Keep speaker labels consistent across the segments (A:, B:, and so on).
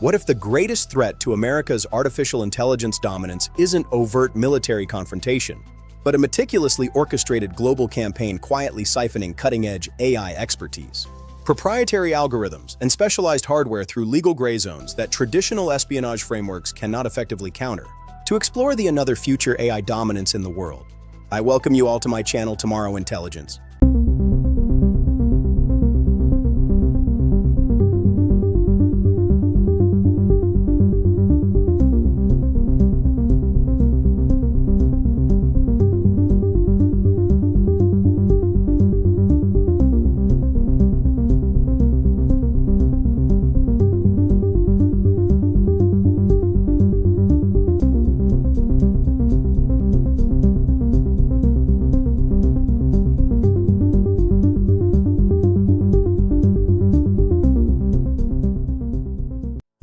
A: What if the greatest threat to America's artificial intelligence dominance isn't overt military confrontation, but a meticulously orchestrated global campaign quietly siphoning cutting-edge AI expertise? Proprietary algorithms and specialized hardware through legal gray zones that traditional espionage frameworks cannot effectively counter. To explore the another future AI dominance in the world, I welcome you all to my channel, Tomorrow Intelligence.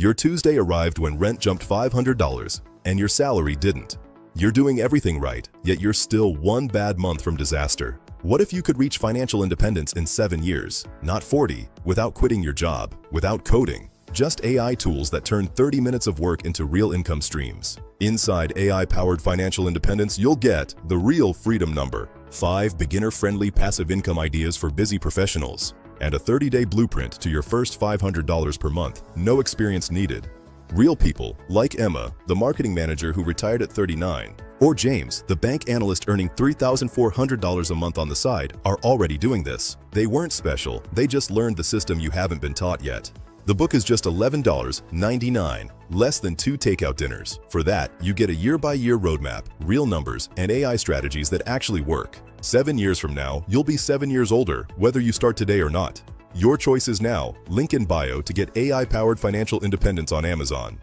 B: Your Tuesday arrived when rent jumped $500 and your salary didn't. You're doing everything right, yet you're still one bad month from disaster. What if you could reach financial independence in 7 years, not 40, without quitting your job, without coding, just AI tools that turn 30 minutes of work into real income streams? Inside AI-powered financial independence, you'll get the real freedom number, 5 beginner-friendly passive income ideas for busy professionals, and a 30-day blueprint to your first $500 per month, no experience needed. Real people, like Emma, the marketing manager who retired at 39, or James, the bank analyst earning $3,400 a month on the side, are already doing this. They weren't special, they just learned the system you haven't been taught yet. The book is just $11.99, less than 2 takeout dinners. For that, you get a year-by-year roadmap, real numbers, and AI strategies that actually work. 7 years from now, you'll be 7 years older, whether you start today or not. Your choice is now. Link in bio to get AI-powered financial independence on Amazon.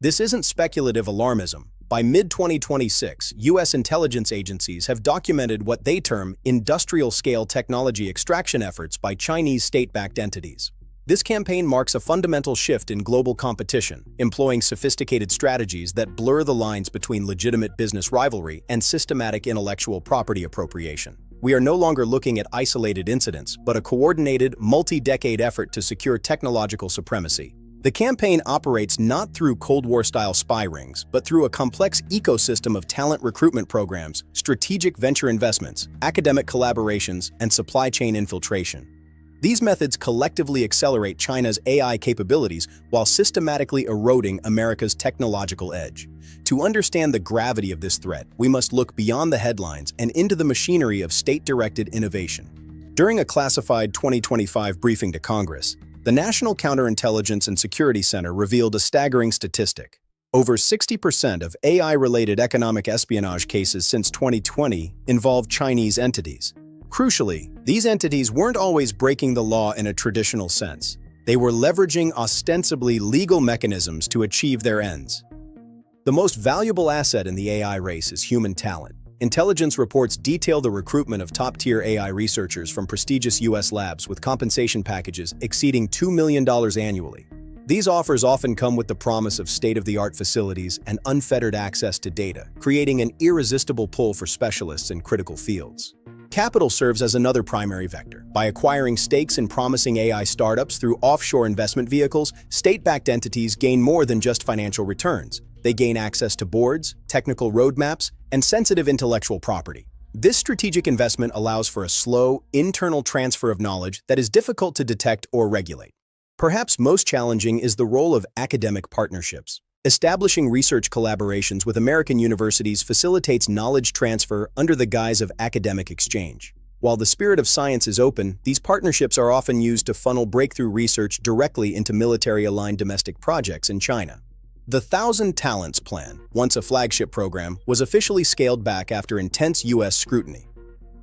A: This isn't speculative alarmism. By mid-2026, U.S. intelligence agencies have documented what they term industrial-scale technology extraction efforts by Chinese state-backed entities. This campaign marks a fundamental shift in global competition, employing sophisticated strategies that blur the lines between legitimate business rivalry and systematic intellectual property appropriation. We are no longer looking at isolated incidents, but a coordinated, multi-decade effort to secure technological supremacy. The campaign operates not through Cold War-style spy rings, but through a complex ecosystem of talent recruitment programs, strategic venture investments, academic collaborations, and supply chain infiltration. These methods collectively accelerate China's AI capabilities while systematically eroding America's technological edge. To understand the gravity of this threat, we must look beyond the headlines and into the machinery of state-directed innovation. During a classified 2025 briefing to Congress, the National Counterintelligence and Security Center revealed a staggering statistic. Over 60% of AI-related economic espionage cases since 2020 involved Chinese entities. Crucially, these entities weren't always breaking the law in a traditional sense. They were leveraging ostensibly legal mechanisms to achieve their ends. The most valuable asset in the AI race is human talent. Intelligence reports detail the recruitment of top-tier AI researchers from prestigious U.S. labs with compensation packages exceeding $2 million annually. These offers often come with the promise of state-of-the-art facilities and unfettered access to data, creating an irresistible pull for specialists in critical fields. Capital serves as another primary vector. By acquiring stakes in promising AI startups through offshore investment vehicles, state-backed entities gain more than just financial returns. They gain access to boards, technical roadmaps, and sensitive intellectual property. This strategic investment allows for a slow, internal transfer of knowledge that is difficult to detect or regulate. Perhaps most challenging is the role of academic partnerships. Establishing research collaborations with American universities facilitates knowledge transfer under the guise of academic exchange. While the spirit of science is open, these partnerships are often used to funnel breakthrough research directly into military-aligned domestic projects in China. The 1,000 Talents Plan, once a flagship program, was officially scaled back after intense U.S. scrutiny.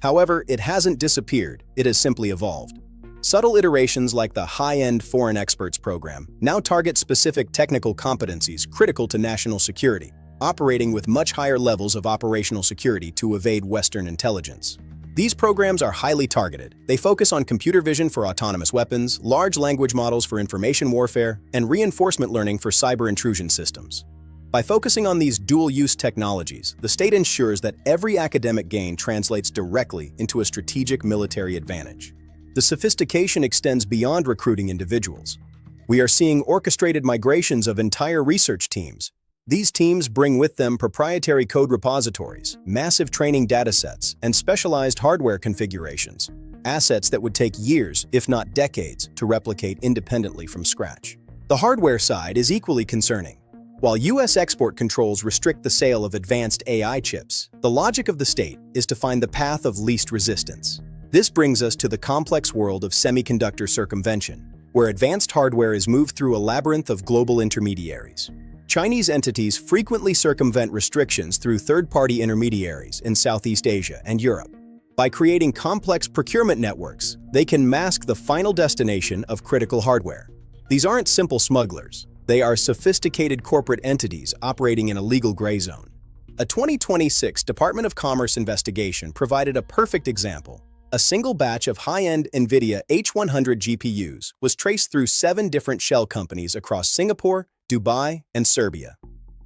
A: However, it hasn't disappeared, it has simply evolved. Subtle iterations like the high-end Foreign Experts program now target specific technical competencies critical to national security, operating with much higher levels of operational security to evade Western intelligence. These programs are highly targeted. They focus on computer vision for autonomous weapons, large language models for information warfare, and reinforcement learning for cyber intrusion systems. By focusing on these dual-use technologies, the state ensures that every academic gain translates directly into a strategic military advantage. The sophistication extends beyond recruiting individuals. We are seeing orchestrated migrations of entire research teams. These teams bring with them proprietary code repositories, massive training datasets, and specialized hardware configurations, assets that would take years, if not decades, to replicate independently from scratch. The hardware side is equally concerning. While U.S. export controls restrict the sale of advanced AI chips, the logic of the state is to find the path of least resistance. This brings us to the complex world of semiconductor circumvention, where advanced hardware is moved through a labyrinth of global intermediaries. Chinese entities frequently circumvent restrictions through third-party intermediaries in Southeast Asia and Europe. By creating complex procurement networks, they can mask the final destination of critical hardware. These aren't simple smugglers. They are sophisticated corporate entities operating in a legal gray zone. A 2026 Department of Commerce investigation provided a perfect example. A single batch of high-end NVIDIA H100 GPUs was traced through 7 different shell companies across Singapore, Dubai, and Serbia.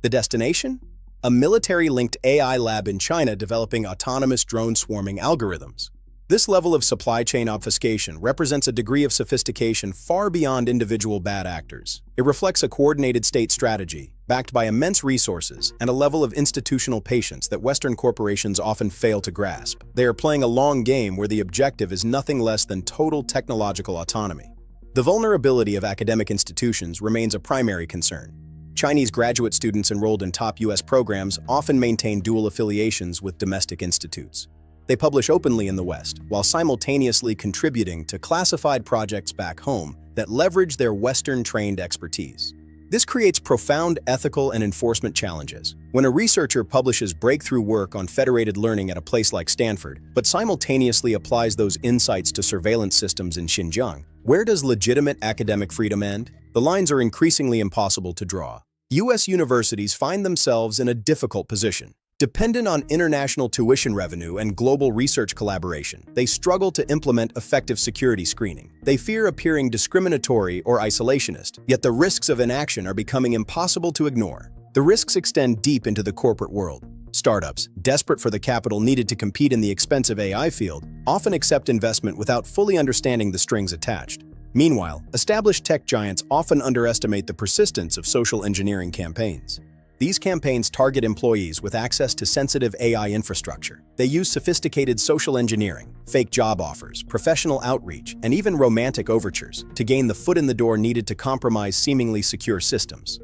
A: The destination? A military-linked AI lab in China developing autonomous drone swarming algorithms. This level of supply chain obfuscation represents a degree of sophistication far beyond individual bad actors. It reflects a coordinated state strategy, backed by immense resources and a level of institutional patience that Western corporations often fail to grasp. They are playing a long game where the objective is nothing less than total technological autonomy. The vulnerability of academic institutions remains a primary concern. Chinese graduate students enrolled in top U.S. programs often maintain dual affiliations with domestic institutes. They publish openly in the West, while simultaneously contributing to classified projects back home that leverage their Western-trained expertise. This creates profound ethical and enforcement challenges. When a researcher publishes breakthrough work on federated learning at a place like Stanford, but simultaneously applies those insights to surveillance systems in Xinjiang, where does legitimate academic freedom end? The lines are increasingly impossible to draw. U.S. universities find themselves in a difficult position. Dependent on international tuition revenue and global research collaboration, they struggle to implement effective security screening. They fear appearing discriminatory or isolationist, yet the risks of inaction are becoming impossible to ignore. The risks extend deep into the corporate world. Startups, desperate for the capital needed to compete in the expensive AI field, often accept investment without fully understanding the strings attached. Meanwhile, established tech giants often underestimate the persistence of social engineering campaigns. These campaigns target employees with access to sensitive AI infrastructure. They use sophisticated social engineering, fake job offers, professional outreach, and even romantic overtures to gain the foot in the door needed to compromise seemingly secure systems.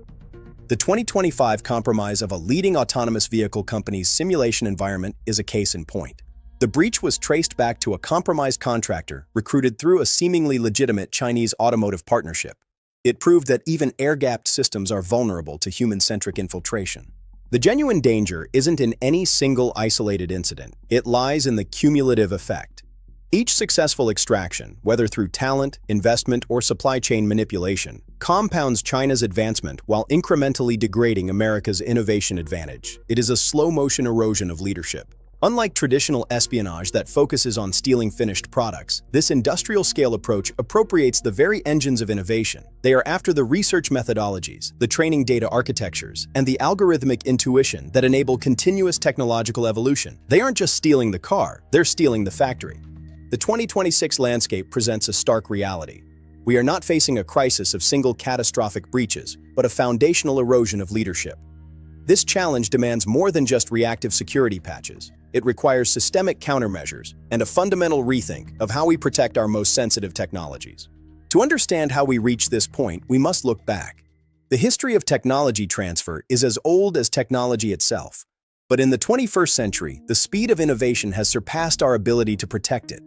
A: The 2025 compromise of a leading autonomous vehicle company's simulation environment is a case in point. The breach was traced back to a compromised contractor recruited through a seemingly legitimate Chinese automotive partnership. It proved that even air-gapped systems are vulnerable to human-centric infiltration. The genuine danger isn't in any single isolated incident. It lies in the cumulative effect. Each successful extraction, whether through talent, investment, or supply chain manipulation, compounds China's advancement while incrementally degrading America's innovation advantage. It is a slow-motion erosion of leadership. Unlike traditional espionage that focuses on stealing finished products, this industrial-scale approach appropriates the very engines of innovation. They are after the research methodologies, the training data architectures, and the algorithmic intuition that enable continuous technological evolution. They aren't just stealing the car, they're stealing the factory. The 2026 landscape presents a stark reality. We are not facing a crisis of single catastrophic breaches, but a foundational erosion of leadership. This challenge demands more than just reactive security patches. It requires systemic countermeasures and a fundamental rethink of how we protect our most sensitive technologies. To understand how we reach this point, we must look back. The history of technology transfer is as old as technology itself. But in the 21st century, the speed of innovation has surpassed our ability to protect it.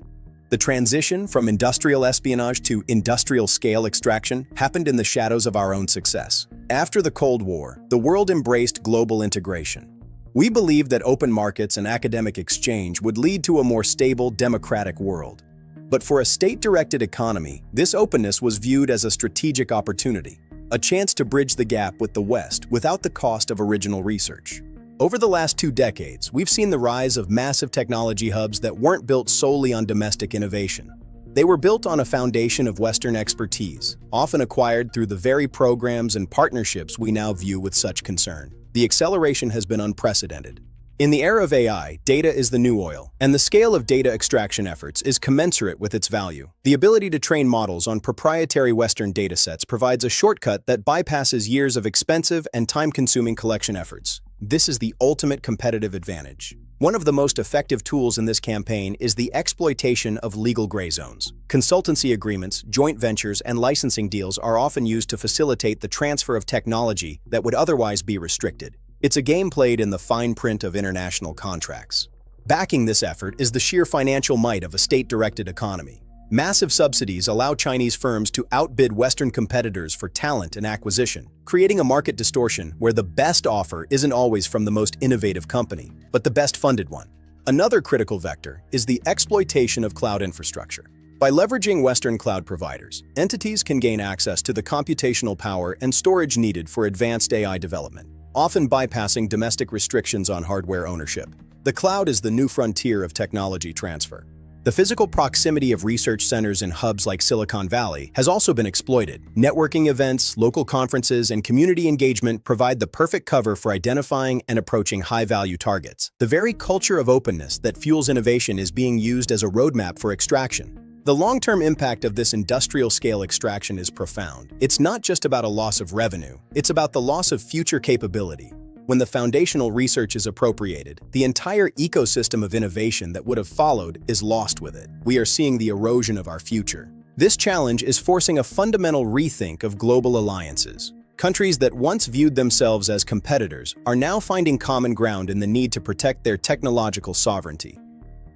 A: The transition from industrial espionage to industrial-scale extraction happened in the shadows of our own success. After the Cold War, the world embraced global integration. We believed that open markets and academic exchange would lead to a more stable, democratic world. But for a state-directed economy, this openness was viewed as a strategic opportunity, a chance to bridge the gap with the West without the cost of original research. Over the last 2 decades, we've seen the rise of massive technology hubs that weren't built solely on domestic innovation. They were built on a foundation of Western expertise, often acquired through the very programs and partnerships we now view with such concern. The acceleration has been unprecedented. In the era of AI, data is the new oil, and the scale of data extraction efforts is commensurate with its value. The ability to train models on proprietary Western datasets provides a shortcut that bypasses years of expensive and time-consuming collection efforts. This is the ultimate competitive advantage. One of the most effective tools in this campaign is the exploitation of legal gray zones. Consultancy agreements, joint ventures, and licensing deals are often used to facilitate the transfer of technology that would otherwise be restricted. It's a game played in the fine print of international contracts. Backing this effort is the sheer financial might of a state-directed economy. Massive subsidies allow Chinese firms to outbid Western competitors for talent and acquisition, creating a market distortion where the best offer isn't always from the most innovative company, but the best funded one. Another critical vector is the exploitation of cloud infrastructure. By leveraging Western cloud providers, entities can gain access to the computational power and storage needed for advanced AI development, often bypassing domestic restrictions on hardware ownership. The cloud is the new frontier of technology transfer. The physical proximity of research centers in hubs like Silicon Valley has also been exploited. Networking events, local conferences, and community engagement provide the perfect cover for identifying and approaching high-value targets. The very culture of openness that fuels innovation is being used as a roadmap for extraction. The long-term impact of this industrial-scale extraction is profound. It's not just about a loss of revenue, it's about the loss of future capability. When the foundational research is appropriated, the entire ecosystem of innovation that would have followed is lost with it. We are seeing the erosion of our future. This challenge is forcing a fundamental rethink of global alliances. Countries that once viewed themselves as competitors are now finding common ground in the need to protect their technological sovereignty.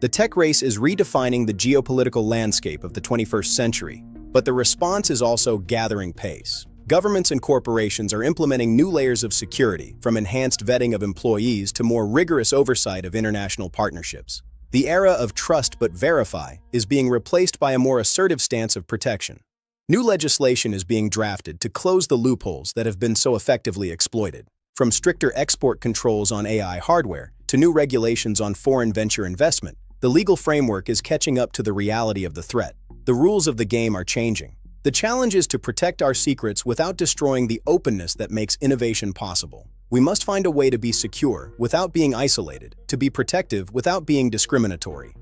A: The tech race is redefining the geopolitical landscape of the 21st century, but the response is also gathering pace. Governments and corporations are implementing new layers of security, from enhanced vetting of employees to more rigorous oversight of international partnerships. The era of trust but verify is being replaced by a more assertive stance of protection. New legislation is being drafted to close the loopholes that have been so effectively exploited. From stricter export controls on AI hardware to new regulations on foreign venture investment, the legal framework is catching up to the reality of the threat. The rules of the game are changing. The challenge is to protect our secrets without destroying the openness that makes innovation possible. We must find a way to be secure without being isolated, to be protective without being discriminatory.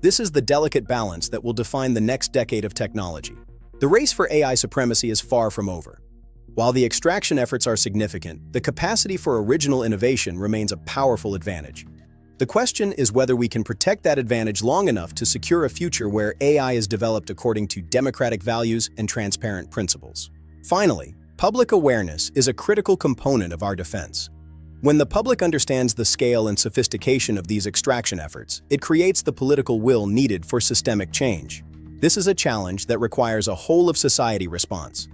A: This is the delicate balance that will define the next decade of technology. The race for AI supremacy is far from over. While the extraction efforts are significant, the capacity for original innovation remains a powerful advantage. The question is whether we can protect that advantage long enough to secure a future where AI is developed according to democratic values and transparent principles. Finally, public awareness is a critical component of our defense. When the public understands the scale and sophistication of these extraction efforts, it creates the political will needed for systemic change. This is a challenge that requires a whole-of-society response.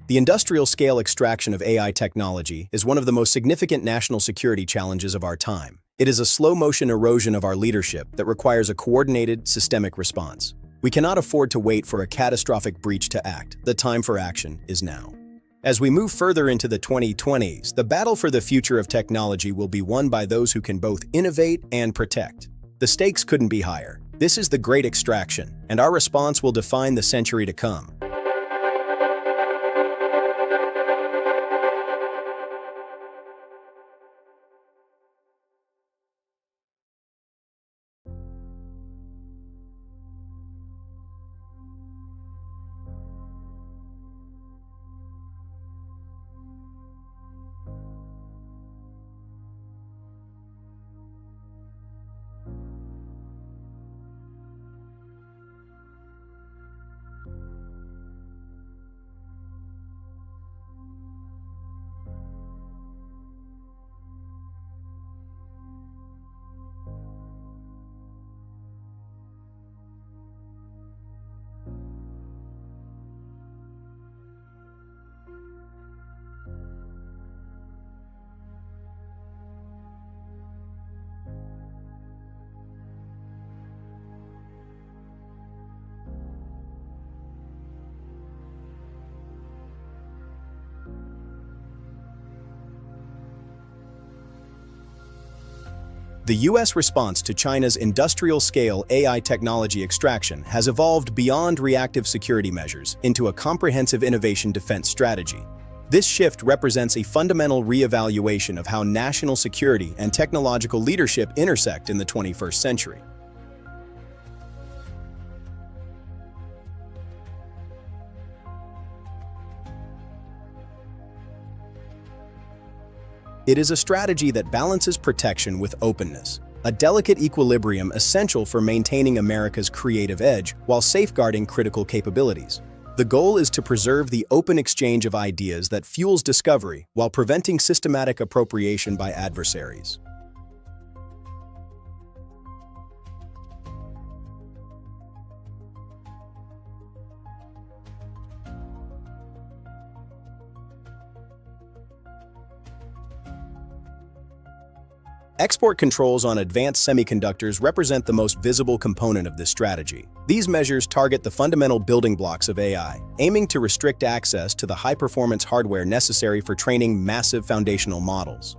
A: The industrial-scale extraction of AI technology is one of the most significant national security challenges of our time. It is a slow-motion erosion of our leadership that requires a coordinated, systemic response. We cannot afford to wait for a catastrophic breach to act. The time for action is now. As we move further into the 2020s, the battle for the future of technology will be won by those who can both innovate and protect. The stakes couldn't be higher. This is the great extraction, and our response will define the century to come. The U.S. response to China's industrial-scale AI technology extraction has evolved beyond reactive security measures into a comprehensive innovation defense strategy. This shift represents a fundamental reevaluation of how national security and technological leadership intersect in the 21st century. It is a strategy that balances protection with openness, a delicate equilibrium essential for maintaining America's creative edge while safeguarding critical capabilities. The goal is to preserve the open exchange of ideas that fuels discovery while preventing systematic appropriation by adversaries. Export controls on advanced semiconductors represent the most visible component of this strategy. These measures target the fundamental building blocks of AI, aiming to restrict access to the high-performance hardware necessary for training massive foundational models.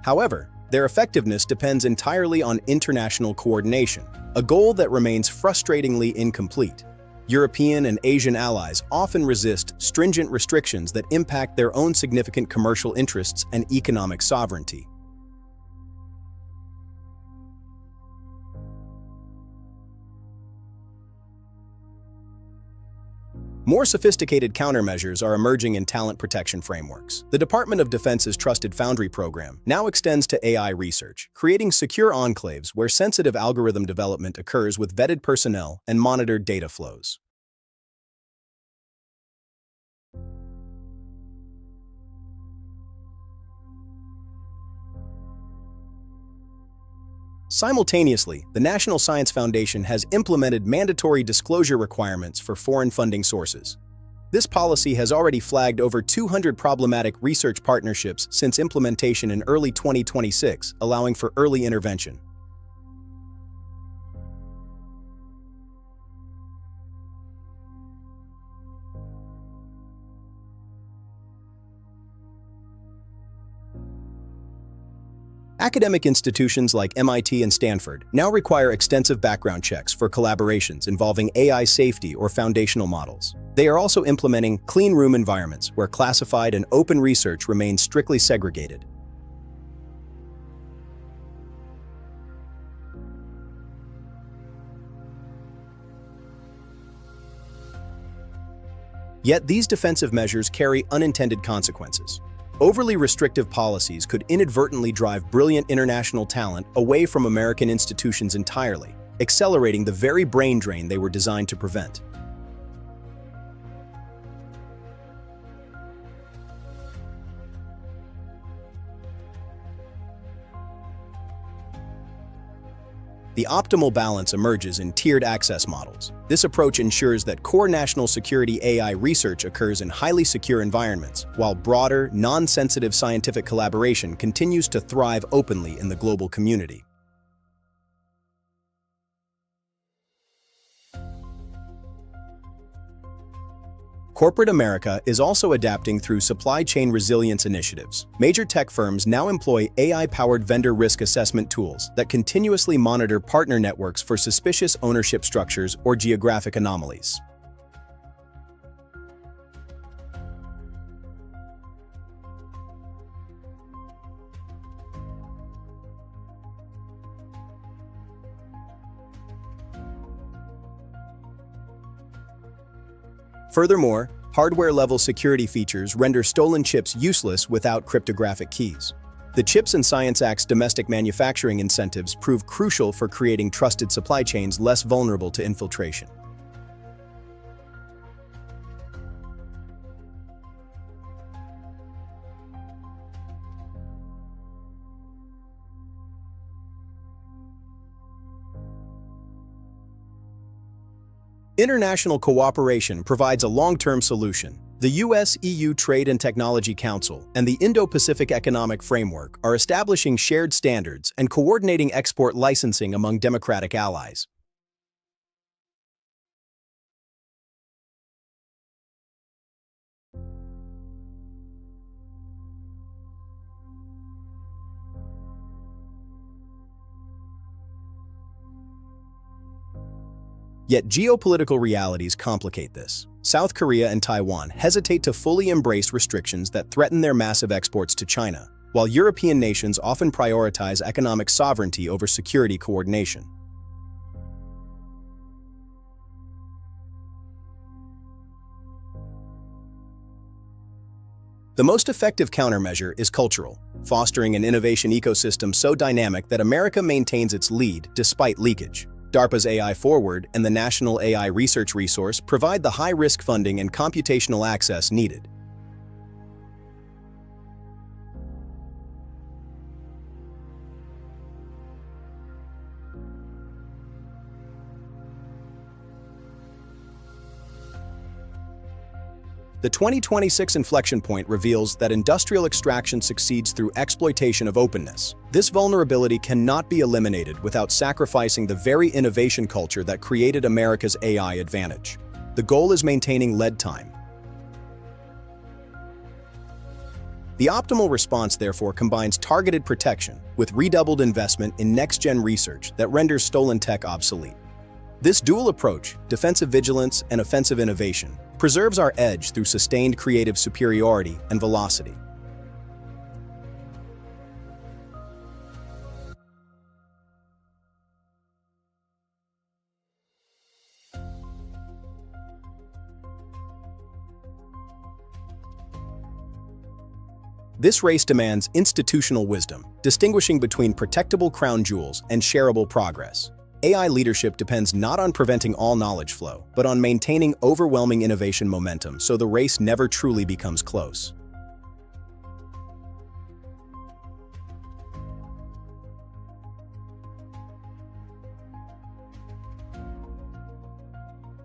A: However, their effectiveness depends entirely on international coordination, a goal that remains frustratingly incomplete. European and Asian allies often resist stringent restrictions that impact their own significant commercial interests and economic sovereignty. More sophisticated countermeasures are emerging in talent protection frameworks. The Department of Defense's Trusted Foundry program now extends to AI research, creating secure enclaves where sensitive algorithm development occurs with vetted personnel and monitored data flows. Simultaneously, the National Science Foundation has implemented mandatory disclosure requirements for foreign funding sources. This policy has already flagged over 200 problematic research partnerships since implementation in early 2026, allowing for early intervention. Academic institutions like MIT and Stanford now require extensive background checks for collaborations involving AI safety or foundational models. They are also implementing clean room environments where classified and open research remains strictly segregated. Yet these defensive measures carry unintended consequences. Overly restrictive policies could inadvertently drive brilliant international talent away from American institutions entirely, accelerating the very brain drain they were designed to prevent. The optimal balance emerges in tiered access models. This approach ensures that core national security AI research occurs in highly secure environments, while broader, non-sensitive scientific collaboration continues to thrive openly in the global community. Corporate America is also adapting through supply chain resilience initiatives. Major tech firms now employ AI-powered vendor risk assessment tools that continuously monitor partner networks for suspicious ownership structures or geographic anomalies. Furthermore, hardware-level security features render stolen chips useless without cryptographic keys. The CHIPS and Science Act's domestic manufacturing incentives prove crucial for creating trusted supply chains less vulnerable to infiltration. International cooperation provides a long-term solution. The US-EU Trade and Technology Council and the Indo-Pacific Economic Framework are establishing shared standards and coordinating export licensing among democratic allies. Yet geopolitical realities complicate this. South Korea and Taiwan hesitate to fully embrace restrictions that threaten their massive exports to China, while European nations often prioritize economic sovereignty over security coordination. The most effective countermeasure is cultural, fostering an innovation ecosystem so dynamic that America maintains its lead despite leakage. DARPA's AI Forward and the National AI Research Resource provide the high-risk funding and computational access needed. The 2026 inflection point reveals that industrial extraction succeeds through exploitation of openness. This vulnerability cannot be eliminated without sacrificing the very innovation culture that created America's AI advantage. The goal is maintaining lead time. The optimal response, therefore, combines targeted protection with redoubled investment in next-gen research that renders stolen tech obsolete. This dual approach, defensive vigilance and offensive innovation, preserves our edge through sustained creative superiority and velocity. This race demands institutional wisdom, distinguishing between protectable crown jewels and shareable progress. AI leadership depends not on preventing all knowledge flow, but on maintaining overwhelming innovation momentum so the race never truly becomes close.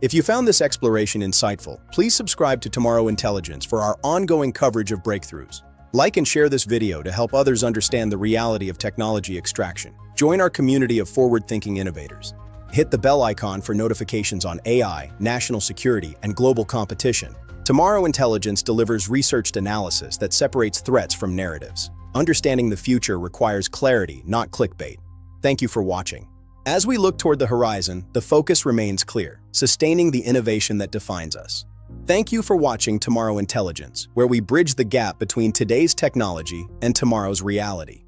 A: If you found this exploration insightful, please subscribe to Tomorrow Intelligence for our ongoing coverage of breakthroughs. Like and share this video to help others understand the reality of technology extraction. Join our community of forward-thinking innovators. Hit the bell icon for notifications on AI, national security, and global competition. Tomorrow Intelligence delivers researched analysis that separates threats from narratives. Understanding the future requires clarity, not clickbait. Thank you for watching. As we look toward the horizon, the focus remains clear: sustaining the innovation that defines us. Thank you for watching Tomorrow Intelligence, where we bridge the gap between today's technology and tomorrow's reality.